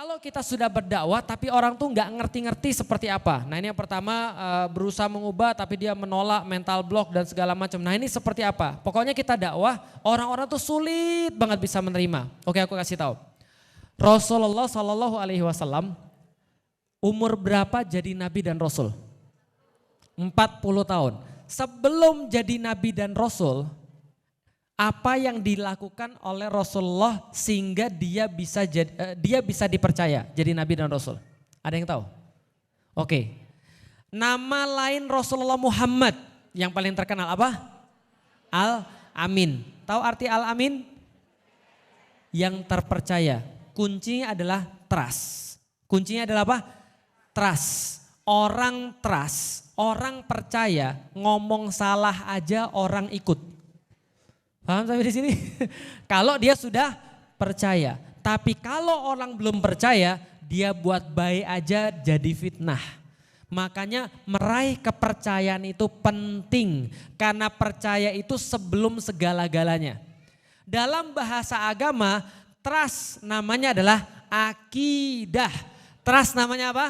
Kalau kita sudah berdakwah tapi orang tuh nggak ngerti-ngerti seperti apa. Nah ini yang pertama berusaha mengubah tapi dia menolak, mental block dan segala macam. Nah ini seperti apa? Pokoknya kita dakwah orang-orang tuh sulit banget bisa menerima. Oke, aku kasih tahu. Rasulullah Shallallahu Alaihi Wasallam umur berapa jadi nabi dan rasul? 40 tahun. Sebelum jadi nabi dan rasul, apa yang dilakukan oleh Rasulullah sehingga dia bisa dipercaya jadi nabi dan rasul? Ada yang tahu? Oke. Nama lain Rasulullah Muhammad yang paling terkenal apa? Al-Amin. Tahu arti Al-Amin? Yang terpercaya. Kuncinya adalah trust. Kuncinya adalah apa? Trust. Orang trust, orang percaya, ngomong salah aja orang ikut. Paham sampai di sini? Kalau dia sudah percaya, tapi kalau orang belum percaya, dia buat baik aja jadi fitnah. Makanya meraih kepercayaan itu penting, karena percaya itu sebelum segala-galanya. Dalam bahasa agama, trust namanya adalah akidah. Trust namanya apa?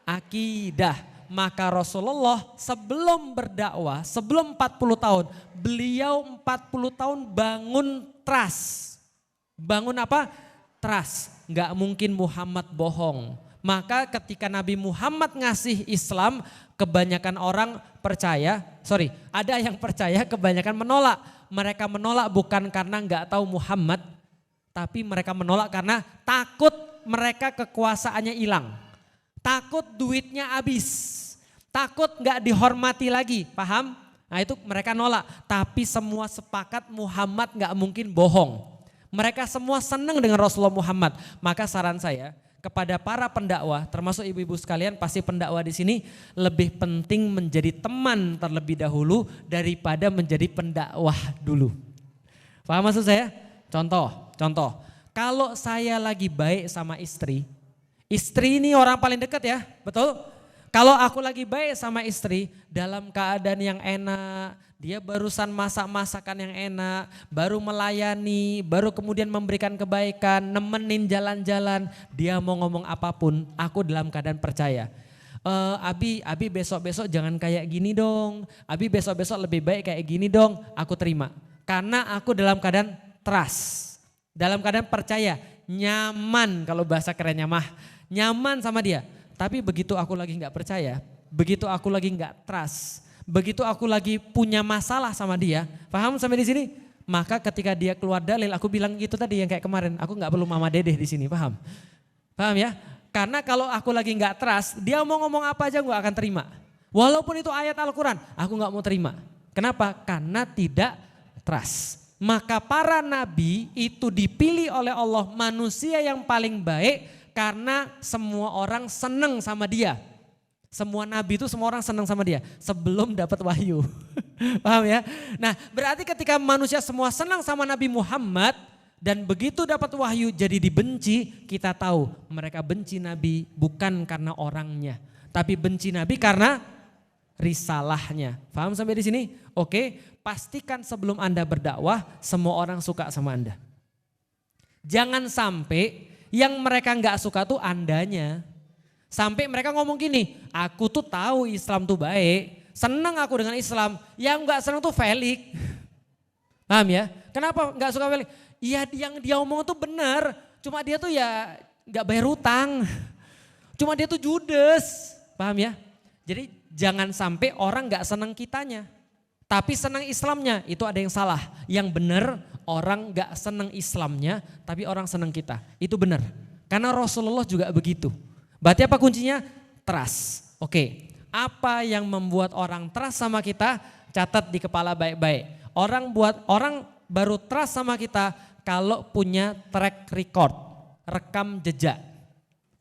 Akidah. Maka Rasulullah sebelum berdakwah, sebelum 40 tahun, beliau 40 tahun bangun trust. Bangun apa? Trust. Gak mungkin Muhammad bohong. Maka ketika Nabi Muhammad ngasih Islam, kebanyakan orang percaya, ada yang percaya, kebanyakan menolak. Mereka menolak bukan karena gak tahu Muhammad, tapi mereka menolak karena takut mereka kekuasaannya hilang. Takut duitnya habis, takut gak dihormati lagi, paham? Nah itu mereka nolak, tapi semua sepakat Muhammad gak mungkin bohong. Mereka semua senang dengan Rasulullah Muhammad. Maka saran saya kepada para pendakwah, termasuk ibu-ibu sekalian, pasti pendakwah di sini lebih penting menjadi teman terlebih dahulu daripada menjadi pendakwah dulu. Paham maksud saya? Contoh, kalau saya lagi baik sama istri ini orang paling dekat ya, betul? Kalau aku lagi baik sama istri, dalam keadaan yang enak, dia barusan masak masakan yang enak, baru melayani, baru kemudian memberikan kebaikan, nemenin jalan-jalan, dia mau ngomong apapun, aku dalam keadaan percaya. Abi besok-besok jangan kayak gini dong, Abi besok-besok lebih baik kayak gini dong, aku terima. Karena aku dalam keadaan trust, dalam keadaan percaya, nyaman kalau bahasa kerennya mah. Nyaman sama dia, tapi begitu aku lagi gak percaya, begitu aku lagi gak trust, begitu aku lagi punya masalah sama dia, paham sampai di sini? Maka ketika dia keluar dalil, aku bilang gitu tadi yang kayak kemarin, aku gak perlu mama dedeh di sini, paham? Paham ya? Karena kalau aku lagi gak trust, dia mau ngomong apa aja gue akan terima. Walaupun itu ayat Al-Quran, aku gak mau terima. Kenapa? Karena tidak trust. Maka para nabi itu dipilih oleh Allah manusia yang paling baik, karena semua orang senang sama dia. Semua nabi itu semua orang senang sama dia sebelum dapat wahyu. Paham ya? Nah berarti ketika manusia semua senang sama Nabi Muhammad dan begitu dapat wahyu jadi dibenci, kita tahu mereka benci nabi bukan karena orangnya, tapi benci nabi karena risalahnya. Paham sampai di sini? Oke, pastikan sebelum Anda berdakwah semua orang suka sama Anda. Jangan sampai yang mereka nggak suka tuh Andanya. Sampai mereka ngomong gini, aku tuh tahu Islam tuh baik, senang aku dengan Islam. Yang nggak senang tuh Felix. Paham ya? Kenapa nggak suka Felix? Iya yang dia omong tuh benar, cuma dia tuh ya nggak bayar utang. Cuma dia tuh judes. Paham ya? Jadi jangan sampai orang nggak senang kitanya, tapi senang Islamnya, itu ada yang salah. Yang benar orang gak senang Islamnya tapi orang senang kita, itu benar. Karena Rasulullah juga begitu. Berarti apa kuncinya? Trust. Oke, apa yang membuat orang trust sama kita? Catat di kepala baik-baik. Orang baru trust sama kita kalau punya track record, rekam jejak.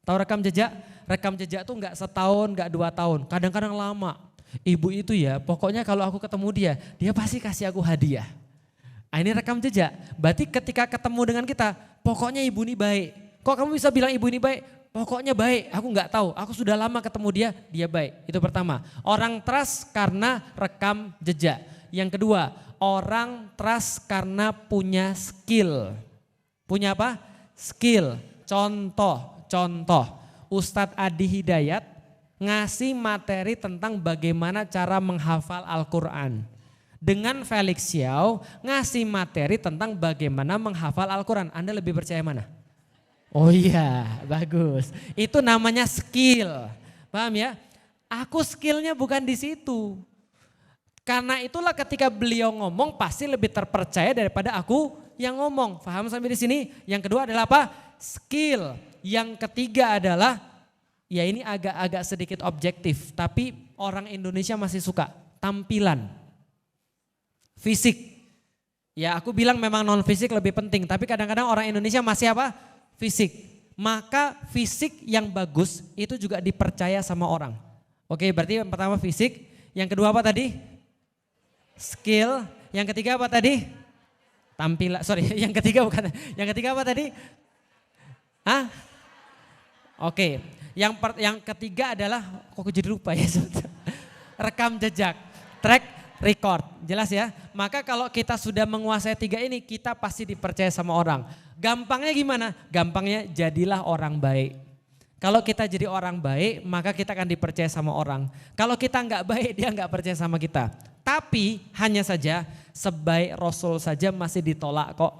Tahu rekam jejak? Rekam jejak tuh gak setahun, gak 2 tahun, kadang-kadang lama. Ibu itu ya pokoknya kalau aku ketemu dia pasti kasih aku hadiah. Nah, ini rekam jejak. Berarti ketika ketemu dengan kita, pokoknya ibu ini baik. Kok kamu bisa bilang ibu ini baik? Pokoknya baik, aku nggak tahu. Aku sudah lama ketemu dia baik. Itu pertama. Orang trust karena rekam jejak. Yang kedua, orang trust karena punya skill. Punya apa? Skill. Contoh, Contoh, Ustadz Adi Hidayat ngasih materi tentang bagaimana cara menghafal Al-Quran. Dengan Felix Xiao ngasih materi tentang bagaimana menghafal Al-Quran. Anda lebih percaya mana? Oh iya, bagus. Itu namanya skill. Paham ya? Aku skillnya bukan di situ. Karena itulah ketika beliau ngomong pasti lebih terpercaya daripada aku yang ngomong. Paham sampai di sini? Yang kedua adalah apa? Skill. Yang ketiga adalah, ya ini agak-agak sedikit objektif. Tapi orang Indonesia masih suka tampilan. Fisik. Ya aku bilang memang non fisik lebih penting. Tapi kadang-kadang orang Indonesia masih apa? Fisik. Maka fisik yang bagus itu juga dipercaya sama orang. Oke, berarti yang pertama fisik, yang kedua apa tadi? Skill, yang ketiga apa tadi? Tampilan, yang ketiga bukan, yang ketiga apa tadi? Hah? Oke, yang ketiga adalah, kok aku jadi lupa ya? Rekam jejak, track record, jelas ya? Maka kalau kita sudah menguasai tiga ini, kita pasti dipercaya sama orang. Gampangnya gimana? Gampangnya jadilah orang baik. Kalau kita jadi orang baik, maka kita akan dipercaya sama orang. Kalau kita nggak baik, dia nggak percaya sama kita. Tapi hanya saja sebaik Rasul saja masih ditolak kok.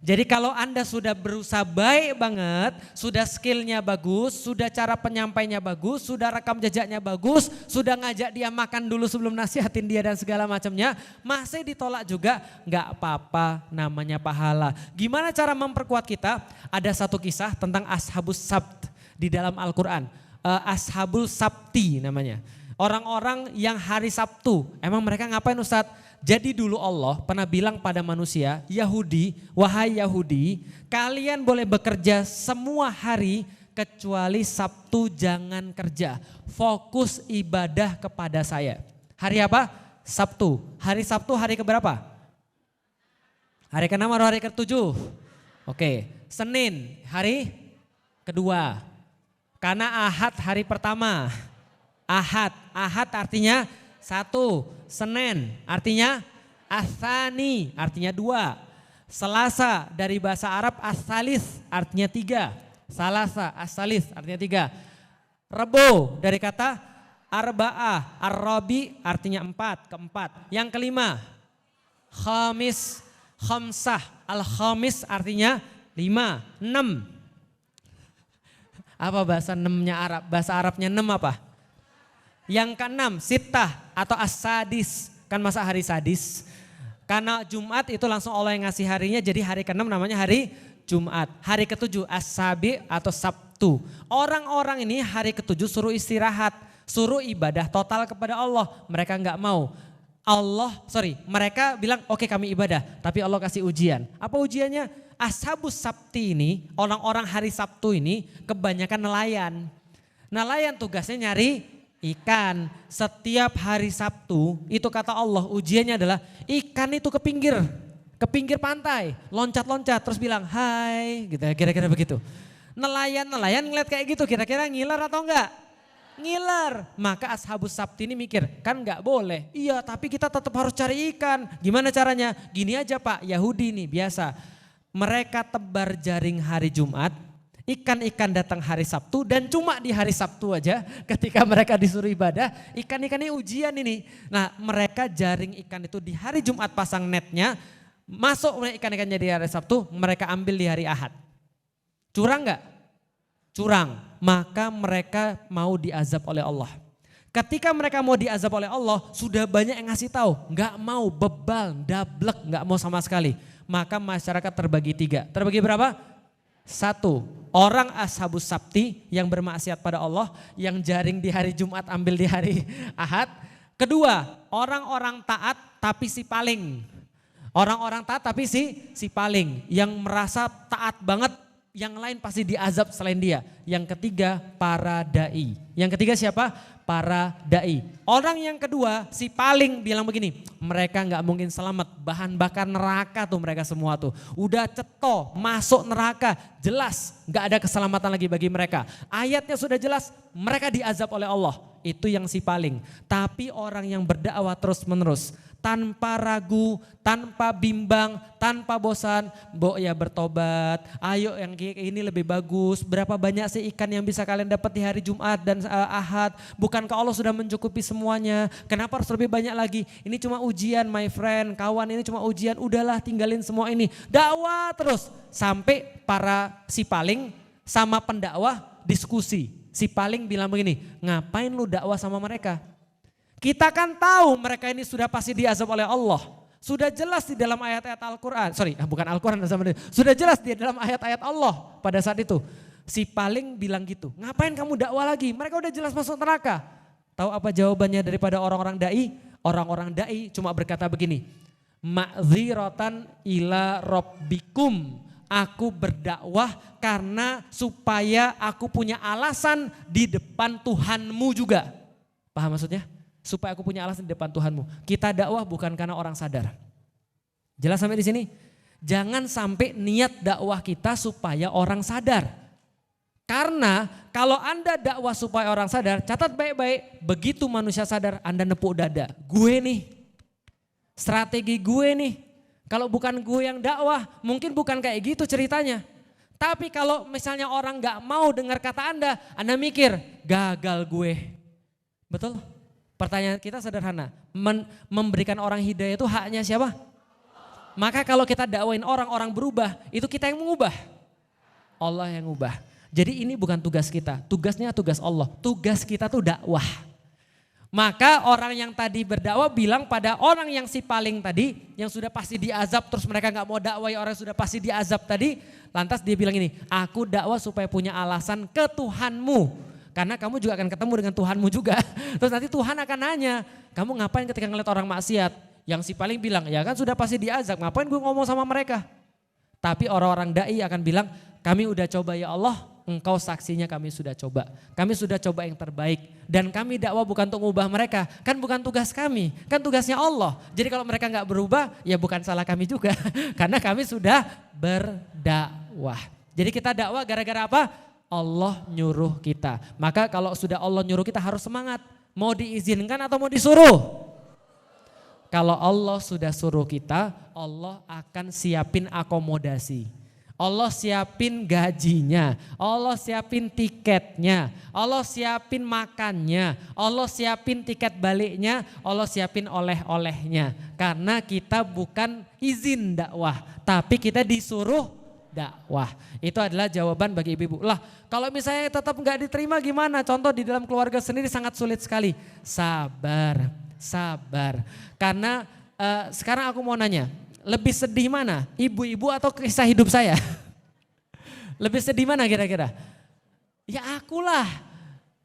Jadi kalau Anda sudah berusaha baik banget, sudah skillnya bagus, sudah cara penyampainya bagus, sudah rekam jejaknya bagus, sudah ngajak dia makan dulu sebelum nasihatin dia dan segala macamnya, masih ditolak juga, nggak apa-apa, namanya pahala. Gimana cara memperkuat kita? Ada satu kisah tentang Ashabus Sabt di dalam Al-Quran. Ashabul Sabti namanya. Orang-orang yang hari Sabtu, emang mereka ngapain Ustadz? Jadi dulu Allah pernah bilang pada manusia, Yahudi, wahai Yahudi, kalian boleh bekerja semua hari kecuali Sabtu jangan kerja. Fokus ibadah kepada saya. Hari apa? Sabtu. Hari Sabtu hari keberapa? Hari ke-6 atau hari ke-7? Oke. Senin hari kedua. Karena Ahad hari pertama. Ahad artinya satu, Senin artinya Atsani artinya dua, Selasa dari bahasa Arab As-Salis artinya tiga, Salasa As-Salis artinya tiga, Rebo dari kata Arba'ah, Ar-Rabi artinya empat, keempat. Yang kelima Khamis, Khamsah, Al-Khamis artinya lima, enam. Apa bahasa enamnya Arab? Bahasa Arabnya enam apa? Yang keenam, Sittah atau As-Sadis, kan masa hari sadis. Karena Jumat itu langsung Allah yang ngasih harinya, jadi hari keenam namanya hari Jumat. Hari ketujuh, As-Sabi atau Sabtu. Orang-orang ini hari ketujuh suruh istirahat, suruh ibadah total kepada Allah. Mereka nggak mau. Mereka bilang oke kami ibadah, tapi Allah kasih ujian. Apa ujiannya? Ashabus Sabti ini, orang-orang hari Sabtu ini kebanyakan nelayan. Nelayan tugasnya nyari ikan. Setiap hari Sabtu itu kata Allah ujiannya adalah ikan itu ke pinggir pantai, loncat-loncat terus bilang hai gitu, kira-kira begitu. Nelayan ngeliat kayak gitu kira-kira ngiler atau enggak? Ngiler. Maka Ashabus Sabti ini mikir kan enggak boleh. Iya tapi kita tetap harus cari ikan. Gimana caranya? Gini aja Pak, Yahudi nih biasa. Mereka tebar jaring hari Jumat, ikan-ikan datang hari Sabtu dan cuma di hari Sabtu aja ketika mereka disuruh ibadah, ikan-ikan ini ujian ini. Nah mereka jaring ikan itu di hari Jumat pasang netnya, masuk ikan-ikannya di hari Sabtu, mereka ambil di hari Ahad. Curang gak? Curang, maka mereka mau diazab oleh Allah. Ketika mereka mau diazab oleh Allah, sudah banyak yang ngasih tahu, gak mau, bebal, dablek, gak mau sama sekali. Maka masyarakat terbagi tiga. Terbagi berapa? Satu, orang Ashabus Sabti yang bermaksiat pada Allah, yang jaring di hari Jumat ambil di hari Ahad. Kedua, orang-orang taat tapi si paling. Orang-orang taat tapi si paling. Yang merasa taat banget, yang lain pasti diazab selain dia. Yang ketiga, para da'i. Yang ketiga siapa? Para da'i. Orang yang kedua, si paling bilang begini, mereka gak mungkin selamat, bahan bakar neraka tuh mereka semua tuh. Udah ceto, masuk neraka, jelas gak ada keselamatan lagi bagi mereka. Ayatnya sudah jelas, mereka diazab oleh Allah, itu yang si paling. Tapi orang yang berdakwah terus menerus, tanpa ragu, tanpa bimbang, tanpa bosan. Mbok ya bertobat, ayo yang ini lebih bagus. Berapa banyak sih ikan yang bisa kalian dapat di hari Jumat dan Ahad? Bukankah Allah sudah mencukupi semuanya? Kenapa harus lebih banyak lagi? Ini cuma ujian my friend, kawan, ini cuma ujian. Udahlah tinggalin semua ini. Dakwah terus sampai para si paling sama pendakwah diskusi. Si paling bilang begini, ngapain lu dakwah sama mereka? Kita kan tahu mereka ini sudah pasti diazab oleh Allah. Sudah jelas di dalam ayat-ayat Al-Quran. Bukan Al-Quran. Sudah jelas di dalam ayat-ayat Allah pada saat itu. Si paling bilang gitu, ngapain kamu dakwah lagi? Mereka udah jelas masuk neraka. Tahu apa jawabannya daripada orang-orang da'i? Orang-orang da'i cuma berkata begini, ma'ziratan ila rabbikum. Aku berdakwah karena supaya aku punya alasan di depan Tuhanmu juga. Paham maksudnya? Supaya aku punya alasan di depan Tuhanmu. Kita dakwah bukan karena orang sadar. Jelas sampai di sini? Jangan sampai niat dakwah kita supaya orang sadar. Karena kalau Anda dakwah supaya orang sadar, catat baik-baik, begitu manusia sadar Anda nepuk dada. Gue nih, strategi gue nih. Kalau bukan gue yang dakwah, mungkin bukan kayak gitu ceritanya. Tapi kalau misalnya orang gak mau dengar kata Anda mikir, gagal gue. Betul? Pertanyaan kita sederhana, memberikan orang hidayah itu haknya siapa? Maka kalau kita dakwain orang berubah, itu kita yang mengubah. Allah yang mengubah. Jadi ini bukan tugas kita, tugasnya tugas Allah. Tugas kita tuh dakwah. Maka orang yang tadi berdakwah bilang pada orang yang si paling tadi, yang sudah pasti diazab terus mereka gak mau dakwai orang yang sudah pasti diazab tadi. Lantas dia bilang ini, aku dakwah supaya punya alasan ke Tuhanmu. Karena kamu juga akan ketemu dengan Tuhanmu juga. Terus nanti Tuhan akan nanya, kamu ngapain ketika ngeliat orang maksiat? Yang si paling bilang, ya kan sudah pasti diazab, ngapain gue ngomong sama mereka? Tapi orang-orang da'i akan bilang, kami udah coba ya Allah, engkau saksinya kami sudah coba. Kami sudah coba yang terbaik. Dan kami dakwah bukan untuk mengubah mereka. Kan bukan tugas kami, kan tugasnya Allah. Jadi kalau mereka gak berubah, ya bukan salah kami juga. Karena kami sudah berdakwah. Jadi kita dakwah gara-gara apa? Allah nyuruh kita. Maka kalau sudah Allah nyuruh kita harus semangat. Mau diizinkan atau mau disuruh? Kalau Allah sudah suruh kita, Allah akan siapin akomodasi. Allah siapin gajinya, Allah siapin tiketnya, Allah siapin makannya, Allah siapin tiket baliknya, Allah siapin oleh-olehnya. Karena kita bukan izin dakwah, tapi kita disuruh dakwah. Itu adalah jawaban bagi ibu-ibu. Lah kalau misalnya tetap nggak diterima gimana? Contoh di dalam keluarga sendiri sangat sulit sekali. Sabar, sabar. Karena sekarang aku mau nanya. Lebih sedih mana? Ibu-ibu atau kisah hidup saya? Lebih sedih mana kira-kira? Ya akulah.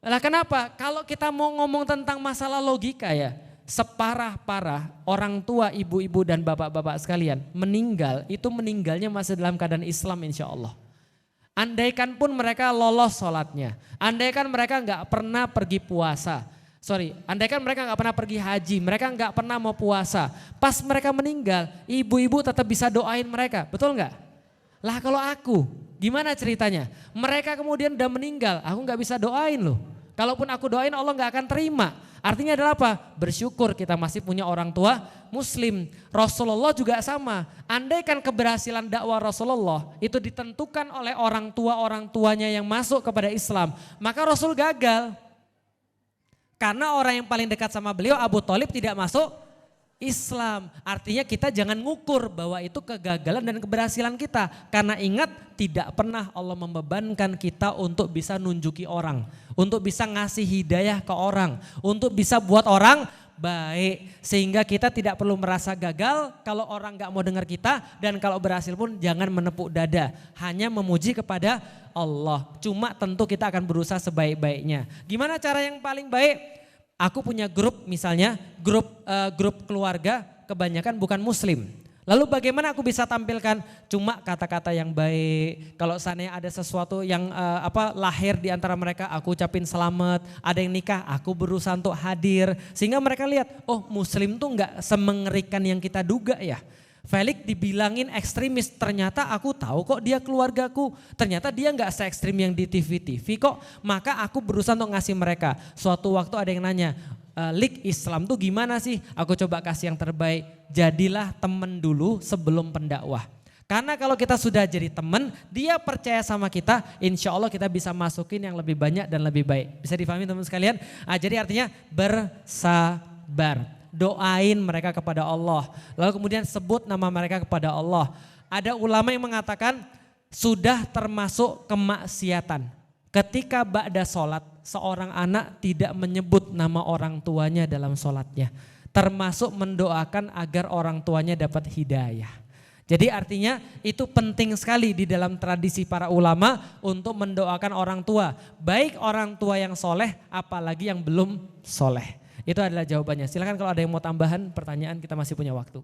Lah kenapa? Kalau kita mau ngomong tentang masalah logika ya. Separah-parah orang tua, ibu-ibu dan bapak-bapak sekalian meninggal. Itu meninggalnya masih dalam keadaan Islam insya Allah. Andaikan pun mereka lolos sholatnya. Andaikan mereka gak pernah pergi puasa. Andaikan mereka gak pernah pergi haji, mereka gak pernah mau puasa. Pas mereka meninggal, ibu-ibu tetap bisa doain mereka, betul gak? Lah kalau aku, gimana ceritanya? Mereka kemudian udah meninggal, aku gak bisa doain loh. Kalaupun aku doain Allah gak akan terima. Artinya adalah apa? Bersyukur kita masih punya orang tua muslim. Rasulullah juga sama. Andaikan keberhasilan dakwah Rasulullah itu ditentukan oleh orang tuanya yang masuk kepada Islam, maka Rasul gagal. Karena orang yang paling dekat sama beliau Abu Thalib tidak masuk Islam. Artinya kita jangan ngukur bahwa itu kegagalan dan keberhasilan kita. Karena ingat tidak pernah Allah membebankan kita untuk bisa nunjuki orang. Untuk bisa ngasih hidayah ke orang. Untuk bisa buat orang baik. Sehingga kita tidak perlu merasa gagal kalau orang gak mau dengar kita. Dan kalau berhasil pun jangan menepuk dada. Hanya memuji kepada Allah. Cuma tentu kita akan berusaha sebaik-baiknya. Gimana cara yang paling baik? Aku punya grup misalnya, grup keluarga kebanyakan bukan muslim. Lalu bagaimana aku bisa tampilkan? Cuma kata-kata yang baik. Kalau seandainya ada sesuatu yang lahir di antara mereka, aku ucapin selamat. Ada yang nikah, aku berusaha untuk hadir. Sehingga mereka lihat, oh muslim tuh gak semengerikan yang kita duga ya. Felix dibilangin ekstremis, ternyata aku tahu kok dia keluargaku. Ternyata dia gak se-ekstrim yang di TV-TV kok. Maka aku berusaha untuk ngasih mereka. Suatu waktu ada yang nanya, Lik Islam tuh gimana sih? Aku coba kasih yang terbaik. Jadilah temen dulu sebelum pendakwah. Karena kalau kita sudah jadi teman, dia percaya sama kita, insya Allah kita bisa masukin yang lebih banyak dan lebih baik. Bisa difahami teman-teman sekalian? Jadi artinya bersabar. Doain mereka kepada Allah. Lalu kemudian sebut nama mereka kepada Allah. Ada ulama yang mengatakan sudah termasuk kemaksiatan. Ketika ba'da sholat, seorang anak tidak menyebut nama orang tuanya dalam sholatnya. Termasuk mendoakan agar orang tuanya dapat hidayah. Jadi artinya itu penting sekali di dalam tradisi para ulama untuk mendoakan orang tua. Baik orang tua yang soleh, apalagi yang belum soleh. Itu adalah jawabannya. Silakan kalau ada yang mau tambahan pertanyaan, kita masih punya waktu.